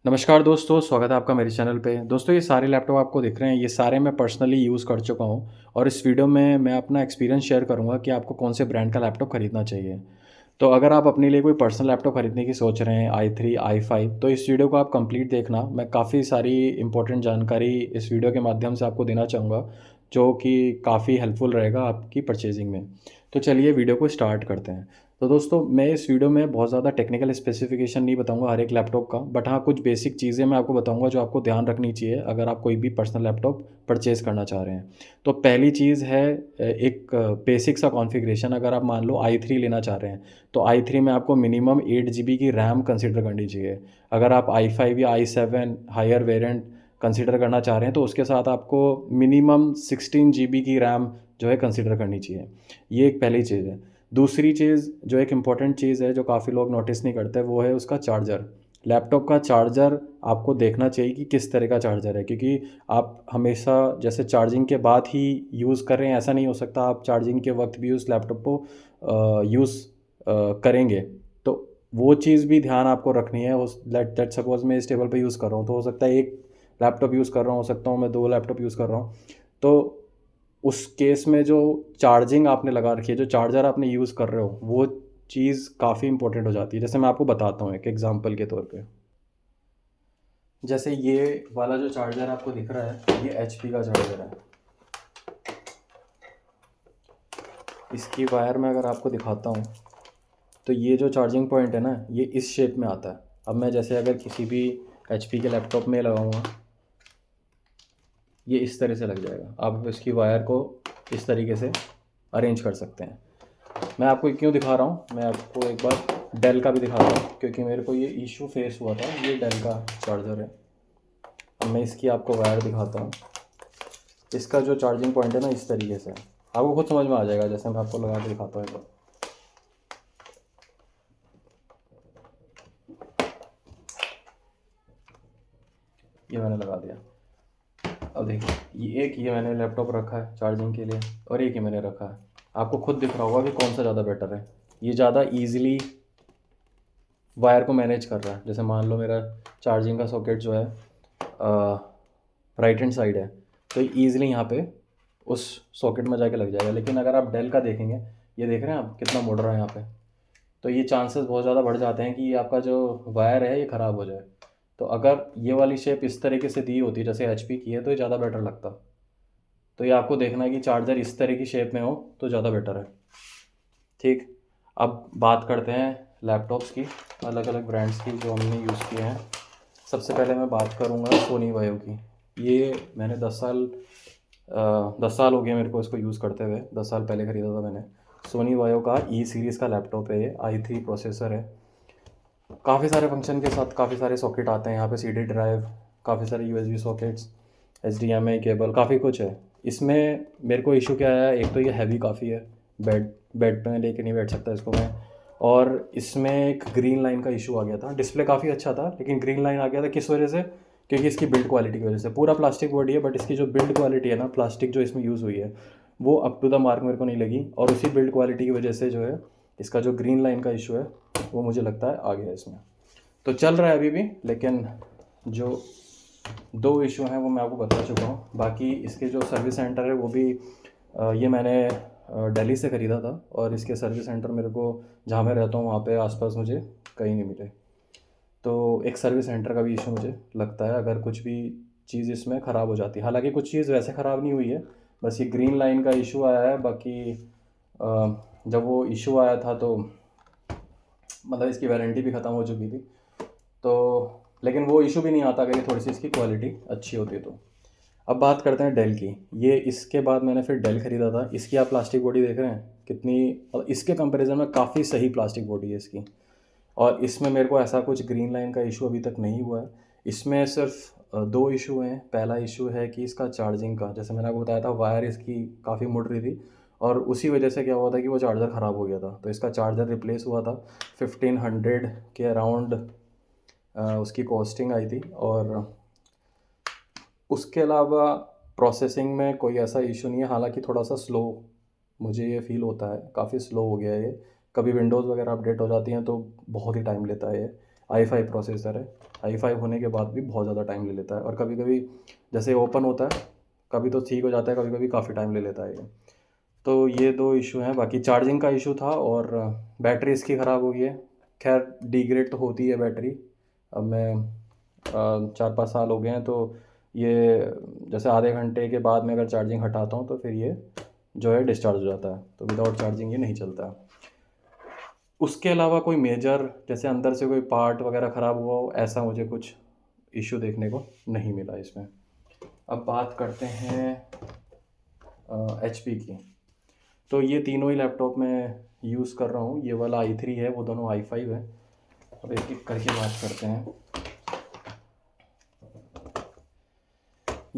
नमस्कार दोस्तों, स्वागत है आपका मेरे चैनल पे। दोस्तों ये सारे लैपटॉप आपको दिख रहे हैं, ये सारे मैं पर्सनली यूज़ कर चुका हूँ और इस वीडियो में मैं अपना एक्सपीरियंस शेयर करूँगा कि आपको कौन से ब्रांड का लैपटॉप खरीदना चाहिए। तो अगर आप अपने लिए कोई पर्सनल लैपटॉप खरीदने की सोच रहे हैं i3, i5 तो इस वीडियो को आप कंप्लीट देखना। मैं काफ़ी सारी इंपॉर्टेंट जानकारी इस वीडियो के माध्यम से आपको देना चाहूँगा, जो कि काफ़ी हेल्पफुल रहेगा आपकी परचेज़िंग में। तो चलिए वीडियो को स्टार्ट करते हैं। तो दोस्तों मैं इस वीडियो में बहुत ज़्यादा टेक्निकल स्पेसिफिकेशन नहीं बताऊंगा हर एक लैपटॉप का, बट हाँ कुछ बेसिक चीज़ें मैं आपको बताऊंगा जो आपको ध्यान रखनी चाहिए अगर आप कोई भी पर्सनल लैपटॉप परचेज़ करना चाह रहे हैं। तो पहली चीज़ है एक बेसिक सा कॉन्फ़िगरेशन। अगर आप मान लो i3 लेना चाह रहे हैं तो i3 में आपको मिनिमम 8 जीबी की रैम कंसिडर करनी चाहिए। अगर आप i5 या i7 हायर वेरिएंट कंसिडर करना चाह रहे हैं तो उसके साथ आपको मिनिमम 16 जीबी की रैम जो है कंसिडर करनी चाहिए। ये एक पहली चीज़ है। दूसरी चीज़ जो एक इम्पॉर्टेंट चीज़ है जो काफ़ी लोग नोटिस नहीं करते वो है उसका चार्जर। लैपटॉप का चार्जर आपको देखना चाहिए कि किस तरह का चार्जर है, क्योंकि आप हमेशा जैसे चार्जिंग के बाद ही यूज़ कर रहे हैं ऐसा नहीं हो सकता। आप चार्जिंग के वक्त भी उस लैपटॉप को यूज़ करेंगे तो वो चीज़ भी ध्यान आपको रखनी है। उस लेट सपोज मैं इस टेबल पे यूज़ कर रहा हूँ तो हो सकता है एक लैपटॉप यूज़ कर रहा हूँ, हो सकता हूँ मैं दो लैपटॉप यूज़ कर रहा हूँ। तो उस केस में जो चार्जिंग आपने लगा रखी है, जो चार्जर आपने यूज़ कर रहे हो, वो चीज़ काफ़ी इंपॉर्टेंट हो जाती है। जैसे मैं आपको बताता हूँ एक एग्जांपल के तौर पे। जैसे ये वाला जो चार्जर आपको दिख रहा है, ये एचपी का चार्जर है। इसकी वायर मैं अगर आपको दिखाता हूँ तो ये जो चार्जिंग पॉइंट है ना, ये इस शेप में आता है। अब मैं जैसे अगर किसी भी एचपी के लैपटॉप में लगाऊंगा, ये इस तरह से लग जाएगा। आप इसकी वायर को इस तरीके से अरेंज कर सकते हैं। मैं आपको क्यों दिखा रहा हूँ, मैं आपको एक बार डेल का भी दिखाता हूँ, क्योंकि मेरे को ये इशू फेस हुआ था। ये डेल का चार्जर है। अब मैं इसकी आपको वायर दिखाता हूँ। इसका जो चार्जिंग पॉइंट है ना, इस तरीके से आपको खुद समझ में आ जाएगा। जैसे मैं आपको लगा के दिखाता हूँ एक बार। ये मैंने लगा दिया। अब देखिए, ये मैंने लैपटॉप रखा है चार्जिंग के लिए और एक ही मैंने रखा है। आपको खुद दिख रहा होगा कि कौन सा ज़्यादा बेटर है। ये ज़्यादा ईजिली वायर को मैनेज कर रहा है। जैसे मान लो मेरा चार्जिंग का सॉकेट जो है राइट हैंड साइड है, तो ईज़िली यहाँ पे उस सॉकेट में जाके लग जाएगा। लेकिन अगर आप डेल का देखेंगे, ये देख रहे हैं आप कितना मुड़ रहा है यहाँ पे, तो ये चांसेस बहुत ज़्यादा बढ़ जाते हैं कि ये आपका जो वायर है ये ख़राब हो जाए। तो अगर ये वाली शेप इस तरीके से दी होती जैसे एचपी की है तो ये ज़्यादा बेटर लगता। तो ये आपको देखना है कि चार्जर इस तरह की शेप में हो तो ज़्यादा बेटर है। ठीक। अब बात करते हैं लैपटॉप्स की, अलग अलग ब्रांड्स की जो हमने यूज़ किए हैं। सबसे पहले मैं बात करूँगा सोनी वायो की। ये मैंने 10 साल हो गए मेरे को इसको यूज़ करते हुए। 10 साल पहले ख़रीदा था मैंने। सोनी वायो का ई सीरीज़ का लैपटॉप है ये। i3 प्रोसेसर है। काफ़ी सारे फंक्शन के साथ काफ़ी सारे सॉकेट आते हैं यहाँ पे, सीडी ड्राइव, काफ़ी सारे यूएसबी सॉकेट्स, एचडीएमआई केबल, काफ़ी कुछ है इसमें। मेरे को इशू क्या आया, एक तो ये हैवी काफ़ी है, बेड बेड पे लेके नहीं बैठ सकता इसको मैं। और इसमें एक ग्रीन लाइन का इशू आ गया था। डिस्प्ले काफ़ी अच्छा था लेकिन ग्रीन लाइन आ गया था, किस वजह से? क्योंकि इसकी बिल्ड क्वालिटी की वजह से। पूरा प्लास्टिक बॉडी है बट इसकी जो बिल्ड क्वालिटी है ना, प्लास्टिक जो इसमें यूज़ हुई है वो अप टू द मार्क मेरे को नहीं लगी, और उसी बिल्ड क्वालिटी की वजह से जो है इसका जो ग्रीन लाइन का इशू है वो मुझे लगता है आ गया इसमें। तो चल रहा है अभी भी, लेकिन जो दो इशू हैं वो मैं आपको बता चुका हूँ। बाकी इसके जो सर्विस सेंटर है वो भी ये मैंने दिल्ली से ख़रीदा था, और इसके सर्विस सेंटर मेरे को जहाँ मैं रहता हूँ वहाँ पे आसपास मुझे कहीं नहीं मिले। तो एक सर्विस सेंटर का भी इशू मुझे लगता है अगर कुछ भी चीज़ इसमें ख़राब हो जाती है। हालांकि कुछ चीज़ वैसे ख़राब नहीं हुई है, बस ये ग्रीन लाइन का इशू आया है। बाकी जब वो इशू आया था तो मतलब इसकी वारंटी भी ख़त्म हो चुकी थी। तो लेकिन वो इशू भी नहीं आता अगर ये थोड़ी सी इसकी क्वालिटी अच्छी होती तो। अब बात करते हैं डेल की। ये इसके बाद मैंने फिर डेल ख़रीदा था। इसकी आप प्लास्टिक बॉडी देख रहे हैं कितनी, और इसके कंपैरिजन में काफ़ी सही प्लास्टिक बॉडी है इसकी। और इसमें मेरे को ऐसा कुछ ग्रीन लाइन का इशू अभी तक नहीं हुआ है। इसमें सिर्फ दो इशू हैं। पहला इशू है कि इसका चार्जिंग का, जैसे मैंने आपको बताया था वायर इसकी काफ़ी मुड़ रही थी, और उसी वजह से क्या हुआ था कि वो चार्जर ख़राब हो गया था। तो इसका चार्जर रिप्लेस हुआ था। 1500 के अराउंड उसकी कॉस्टिंग आई थी। और उसके अलावा प्रोसेसिंग में कोई ऐसा इशू नहीं है। हालांकि थोड़ा सा स्लो मुझे ये फ़ील होता है, काफ़ी स्लो हो गया है ये। कभी विंडोज़ वगैरह अपडेट हो जाती हैं तो बहुत ही टाइम लेता है ये। i5 प्रोसेसर है। i5 होने के बाद भी बहुत ज़्यादा टाइम ले लेता है, और कभी कभी जैसे ओपन होता है कभी तो ठीक हो जाता है, कभी कभी काफ़ी टाइम ले लेता है ये। तो ये दो इशू हैं। बाकी चार्जिंग का इशू था, और बैटरी इसकी ख़राब हो गई है। खैर डिग्रेड तो होती है बैटरी। अब मैं 4-5 साल हो गए हैं, तो ये जैसे आधे घंटे के बाद में अगर चार्जिंग हटाता हूँ तो फिर ये जो है डिस्चार्ज हो जाता है, तो विदाउट चार्जिंग ये नहीं चलता। उसके अलावा कोई मेजर जैसे अंदर से कोई पार्ट वगैरह ख़राब हुआ हो, ऐसा मुझे कुछ इशू देखने को नहीं मिला इसमें। अब बात करते हैं HP की। तो ये तीनों ही लैपटॉप मैं यूज़ कर रहा हूँ। ये वाला i3 है, वो दोनों i5 है। अब एक एक करके बात करते हैं।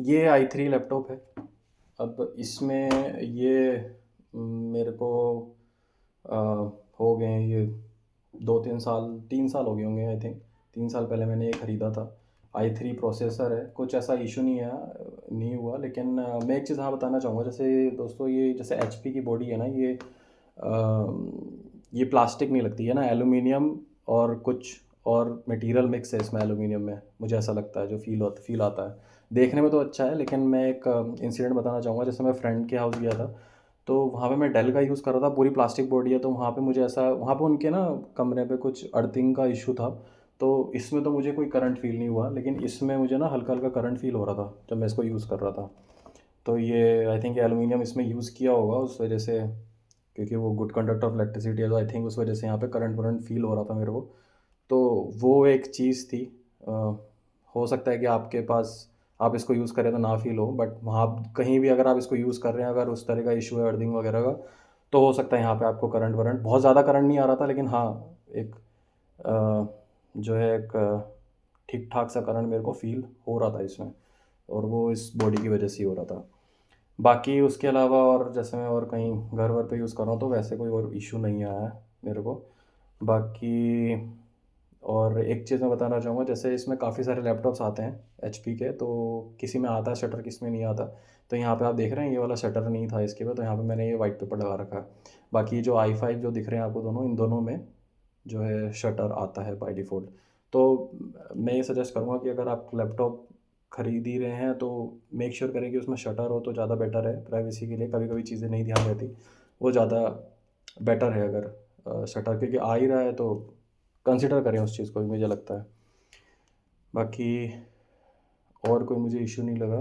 ये i3 लैपटॉप है। अब इसमें ये मेरे को अ, हो गए हैं ये 2-3 साल, 3 साल हो गए होंगे आई थिंक। 3 साल पहले मैंने ये ख़रीदा था। i3 प्रोसेसर है, कुछ ऐसा इशू नहीं हुआ। लेकिन मैं एक चीज़ हाँ बताना चाहूँगा, जैसे दोस्तों ये जैसे HP की बॉडी है ना, ये प्लास्टिक नहीं लगती है ना, एलुमिनियम और कुछ और मटेरियल मिक्स है इसमें एलुमिनियम में, मुझे ऐसा लगता है, जो फील आता है। देखने में तो अच्छा है, लेकिन मैं एक इंसिडेंट बताना चाहूँगा। जैसे मैं फ्रेंड के हाउस गया था, तो वहाँ पे मैं डेल का यूज़ कर रहा था, पूरी प्लास्टिक बॉडी है, तो वहाँ पे मुझे ऐसा, वहाँ पे उनके ना कमरे पे कुछ अर्थिंग का इशू था। तो इसमें तो मुझे कोई करंट फील नहीं हुआ, लेकिन इसमें मुझे ना हल्का हल्का करंट फील हो रहा था जब मैं इसको यूज़ कर रहा था। तो ये आई थिंक एलुमिनियम इसमें यूज़ किया होगा उस वजह से, क्योंकि वो गुड कंडक्टर ऑफ इलेक्ट्रिसिटी है, तो आई थिंक उस वजह से यहाँ पे करंट वरंट फील हो रहा था मेरे को। तो वो एक चीज़ थी। अ, हो सकता है कि आपके पास आप इसको यूज़ करें तो ना फील हो, बट वहाँ कहीं भी अगर आप इसको यूज़ कर रहे हैं, अगर उस तरह का इशू है अर्थिंग वगैरह का, तो हो सकता है यहाँ पे आपको करंट वरंट, बहुत ज़्यादा करंट नहीं आ रहा था, लेकिन हाँ एक जो है एक ठीक ठाक सा करंट मेरे को फील हो रहा था इसमें, और वो इस बॉडी की वजह से ही हो रहा था। बाकी उसके अलावा और जैसे मैं और कहीं घर वर पे यूज़ कर रहा हूँ, तो वैसे कोई और इशू नहीं आया है मेरे को। बाकी और एक चीज़ मैं बताना चाहूँगा, जैसे इसमें काफ़ी सारे लैपटॉप्स आते हैं HP के, तो किसी में आता है शटर, किसी में नहीं आता। तो यहाँ पे आप देख रहे हैं ये वाला शटर नहीं था इसके पे, तो यहाँ पे मैंने ये वाइट पेपर लगा रखा है। बाकी जो i5 जो दिख रहे हैं आपको दोनों, इन दोनों में जो है शटर आता है बाय डिफ़ॉल्ट। तो मैं ये सजेस्ट करूँगा कि अगर आप लैपटॉप खरीद ही रहे हैं, तो मेक श्योर करें कि उसमें शटर हो तो ज़्यादा बेटर है प्राइवेसी के लिए। कभी कभी चीज़ें नहीं ध्यान रहती, वो ज़्यादा बेटर है अगर शटर, क्योंकि आ ही रहा है तो कंसिडर करें उस चीज़ को भी, मुझे लगता है। बाकी और कोई मुझे इशू नहीं लगा।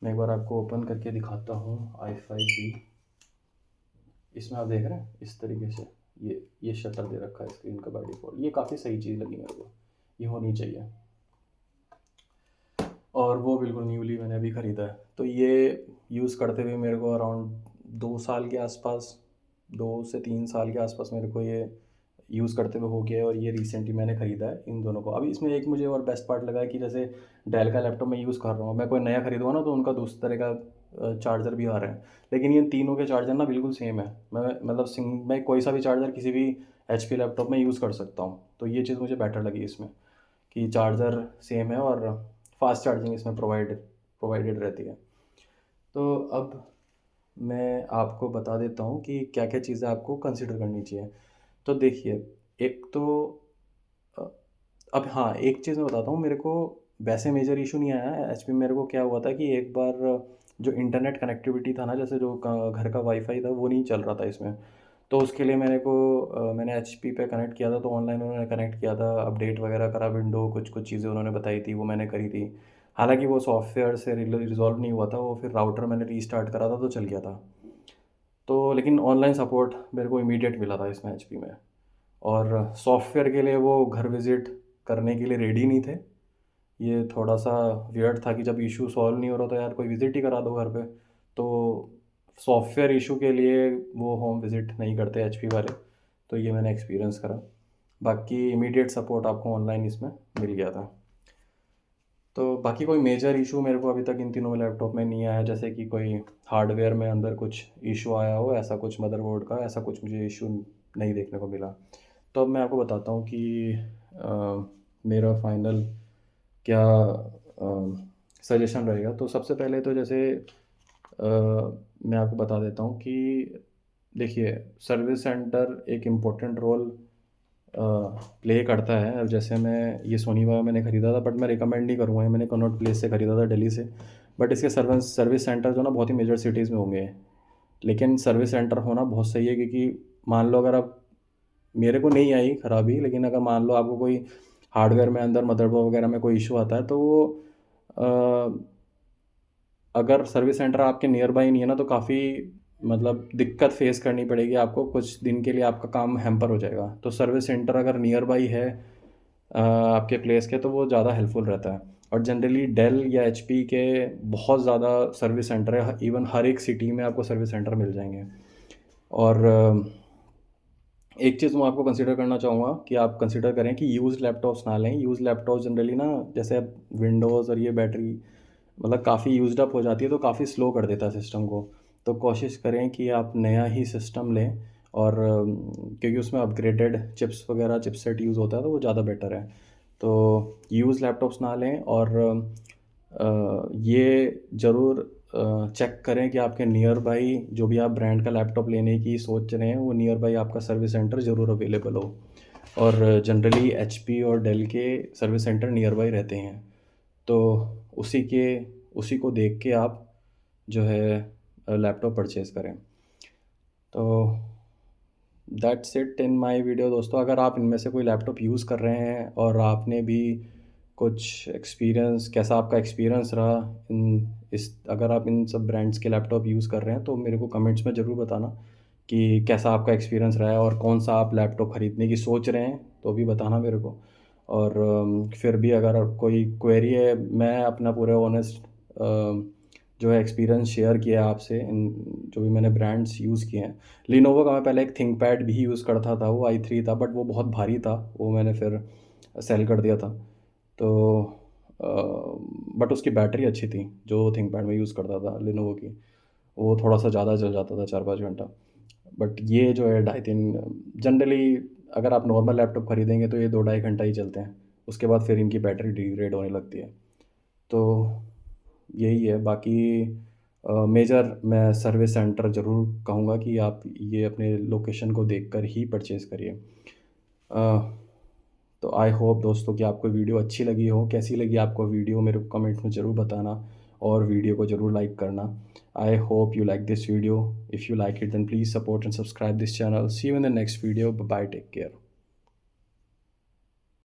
मैं एक बार आपको ओपन करके दिखाता हूँ i5B। इसमें आप देख रहे हैं इस तरीके से ये शटर दे रखा है स्क्रीन का बाय डिफ़ॉल्ट। ये काफ़ी सही चीज़ लगी मेरे को, ये होनी चाहिए। और वो बिल्कुल न्यूली मैंने अभी ख़रीदा है, तो ये यूज़ करते हुए मेरे को अराउंड 2 साल के आसपास, 2 से 3 साल के आसपास मेरे को ये यूज़ करते हुए हो गया है। और ये रिसेंटली मैंने ख़रीदा है इन दोनों को। अभी इसमें एक मुझे और बेस्ट पार्ट लगा है कि जैसे डेल का लैपटॉप मैं यूज़ कर रहा हूँ, मैं कोई नया ख़रीदूँगा ना, तो उनका दूसरे तरह का चार्जर भी आ रहा है, लेकिन ये तीनों के चार्जर ना बिल्कुल सेम है। मैं मतलब मैं कोई सा भी चार्जर किसी भी HP लैपटॉप में यूज़ कर सकता हूँ। तो ये चीज़ मुझे बेटर लगी इसमें, कि चार्जर सेम है और फास्ट चार्जिंग इसमें प्रोवाइडेड रहती है। तो अब मैं आपको बता देता हूँ कि क्या क्या चीज़ें आपको कंसिडर करनी चाहिए। तो देखिए, एक तो अ, अब हाँ एक चीज़ मैं बताता हूँ, मेरे को वैसे मेजर इशू नहीं आया है HP में। मेरे को क्या हुआ था कि एक बार जो इंटरनेट कनेक्टिविटी था ना, जैसे जो घर का वाईफाई था वो नहीं चल रहा था इसमें। तो उसके लिए मैंने HP पे कनेक्ट किया था, तो ऑनलाइन उन्होंने कनेक्ट किया था, अपडेट वगैरह करा, विंडो कुछ कुछ चीज़ें उन्होंने बताई थी, वो मैंने करी थी। हालांकि वो सॉफ्टवेयर से रिजॉल्व नहीं हुआ था वो, फिर राउटर मैंने रीस्टार्ट करा था तो चल गया था। तो लेकिन ऑनलाइन सपोर्ट मेरे को इमीडिएट मिला था इसमें HP में। और सॉफ्टवेयर के लिए वो घर विज़िट करने के लिए रेडी नहीं थे। ये थोड़ा-सा वियर्ड था कि जब इश्यू सॉल्व नहीं हो रहा, तो यार कोई विज़िट ही करा दो घर पे। तो सॉफ्टवेयर इश्यू के लिए वो होम विज़िट नहीं करते HP वाले, तो ये मैंने एक्सपीरियंस करा। बाकी इमीडिएट सपोर्ट आपको ऑनलाइन इसमें मिल गया था। तो बाकी कोई मेजर इशू मेरे को अभी तक इन तीनों लैपटॉप में नहीं आया, जैसे कि कोई हार्डवेयर में अंदर कुछ इशू आया हो, ऐसा कुछ मदरबोर्ड का ऐसा कुछ मुझे इशू नहीं देखने को मिला। तो अब मैं आपको बताता हूँ कि मेरा फाइनल क्या सजेशन रहेगा। तो सबसे पहले तो जैसे मैं आपको बता देता हूँ कि देखिए, सर्विस सेंटर एक इम्पोर्टेंट रोल प्ले करता है। अब जैसे मैं ये सोनी वाला मैंने ख़रीदा था, बट मैं रिकमेंड नहीं करूँगा, ये मैंने कनॉट प्लेस से ख़रीदा था, दिल्ली से। बट इसके सर्विस सेंटर जो ना बहुत ही मेजर सिटीज़ में होंगे, लेकिन सर्विस सेंटर होना बहुत सही है, क्योंकि मान लो अगर आप, मेरे को नहीं आई ख़राबी, लेकिन अगर मान लो आपको कोई हार्डवेयर में अंदर मदरबोर्ड वगैरह में कोई इशू आता है, तो वो अगर सर्विस सेंटर आपके नियर बाई नहीं है ना, तो काफ़ी मतलब दिक्कत फेस करनी पड़ेगी आपको, कुछ दिन के लिए आपका काम हैम्पर हो जाएगा। तो सर्विस सेंटर अगर नियर बाई है आपके प्लेस के, तो वो ज़्यादा हेल्पफुल रहता है। और जनरली डेल या एचपी के बहुत ज़्यादा सर्विस सेंटर है, इवन हर एक सिटी में आपको सर्विस सेंटर मिल जाएंगे। और एक चीज़ मैं आपको कंसिडर करना चाहूँगा कि आप कंसिडर करें कि यूज़ लैपटॉप्स ना लें। यूज़ लैपटॉप जनरली ना, जैसे अब विंडोज़ और ये बैटरी मतलब काफ़ी यूज़्ड अप हो जाती है, तो काफ़ी स्लो कर देता है सिस्टम को। तो कोशिश करें कि आप नया ही सिस्टम लें, और क्योंकि उसमें अपग्रेडेड चिप्स वगैरह चिपसेट यूज़ होता है, तो वो ज़्यादा बेटर है। तो यूज़ लैपटॉप्स ना लें, और ये ज़रूर चेक करें कि आपके नियर बाई जो भी आप ब्रांड का लैपटॉप लेने की सोच रहे हैं, वो नियर बाई आपका सर्विस सेंटर ज़रूर अवेलेबल हो। और जनरली एचपी और डेल के सर्विस सेंटर नियर बाई रहते हैं, तो उसी को देख के आप जो है लैपटॉप परचेज़ करें। तो that's it in my video दोस्तों। अगर आप इनमें से कोई लैपटॉप यूज़ कर रहे हैं और आपने भी कुछ एक्सपीरियंस, कैसा आपका एक्सपीरियंस रहा अगर आप इन सब ब्रांड्स के लैपटॉप यूज़ कर रहे हैं, तो मेरे को कमेंट्स में ज़रूर बताना कि कैसा आपका एक्सपीरियंस रहा है, और कौन सा आप लैपटॉप ख़रीदने की सोच रहे हैं, तो भी बताना मेरे को। और फिर भी अगर कोई क्वेरी है, मैं अपना पूरा ऑनेस्ट जो है एक्सपीरियंस शेयर किया है आपसे, इन जो भी मैंने ब्रांड्स यूज़ किए हैं। लिनोवो का मैं पहले एक थिंकपैड भी यूज़ करता था, वो i3 था, बट वो बहुत भारी था, वो मैंने फिर सेल कर दिया था। तो बट उसकी बैटरी अच्छी थी, जो थिंकपैड में यूज़ करता था लिनोवो की, वो थोड़ा सा ज़्यादा चल जाता था, 4-5 घंटा। बट ये जो है 2.5-3, जनरली अगर आप नॉर्मल लैपटॉप ख़रीदेंगे तो ये 2-2.5 घंटा ही चलते हैं, उसके बाद फिर इनकी बैटरी डिग्रेड होने लगती है। तो यही है। बाकी मेजर मैं सर्विस सेंटर ज़रूर कहूँगा कि आप ये अपने लोकेशन को देखकर ही परचेज़ करिए। तो आई होप दोस्तों कि आपको वीडियो अच्छी लगी हो। कैसी लगी आपको वीडियो, मेरे को कमेंट में ज़रूर बताना, और वीडियो को ज़रूर लाइक करना। I hope you like this video. If you like it, then please support and subscribe this channel. See you in the next video. Bye, take care.